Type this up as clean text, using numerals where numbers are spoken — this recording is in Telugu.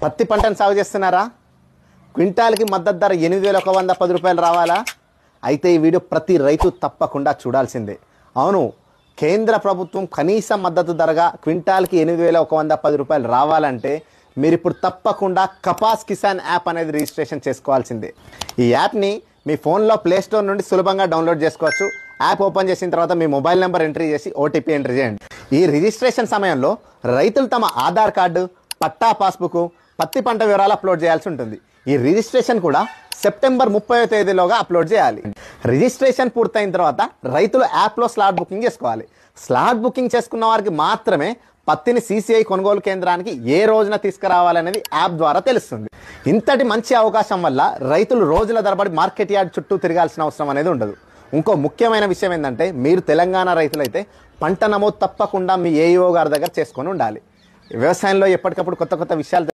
పత్తి పంటను సాగు చేస్తున్నారా? క్వింటాల్కి మద్దతు ధర 8,110 రూపాయలు రావాలా? అయితే ఈ వీడియో ప్రతి రైతు తప్పకుండా చూడాల్సిందే. అవును, కేంద్ర ప్రభుత్వం కనీస మద్దతు ధరగా క్వింటాల్కి 8,110 రూపాయలు రావాలంటే మీరు ఇప్పుడు తప్పకుండా కపాస్ కిసాన్ యాప్ అనేది రిజిస్ట్రేషన్ చేసుకోవాల్సిందే. ఈ యాప్ని మీ ఫోన్లో ప్లేస్టోర్ నుండి సులభంగా డౌన్లోడ్ చేసుకోవచ్చు. యాప్ ఓపెన్ చేసిన తర్వాత మీ మొబైల్ నెంబర్ ఎంట్రీ చేసి ఓటీపీ ఎంట్రీ చేయండి. ఈ రిజిస్ట్రేషన్ సమయంలో రైతులు తమ ఆధార్ కార్డు, పట్టా పాస్బుక్, పత్తి పంట వివరాలు అప్లోడ్ చేయాల్సి ఉంటుంది. ఈ రిజిస్ట్రేషన్ కూడా సెప్టెంబర్ 30వ తేదీలోగా అప్లోడ్ చేయాలి. రిజిస్ట్రేషన్ పూర్తయిన తర్వాత రైతులు యాప్లో స్లాట్ బుకింగ్ చేసుకోవాలి. స్లాట్ బుకింగ్ చేసుకున్న వారికి మాత్రమే పత్తిని CCI కొనుగోలు కేంద్రానికి ఏ రోజున తీసుకురావాలనేది యాప్ ద్వారా తెలుస్తుంది. ఇంతటి మంచి అవకాశం వల్ల రైతులు రోజుల తరబడి మార్కెట్ యార్డ్ చుట్టూ తిరగాల్సిన అవసరం అనేది ఉండదు. ఇంకో ముఖ్యమైన విషయం ఏంటంటే, మీరు తెలంగాణ రైతులైతే పంట నమోదు తప్పకుండా మీ AEO గారి దగ్గర చేసుకొని ఉండాలి. వ్యవసాయంలో ఎప్పటికప్పుడు కొత్త విషయాలు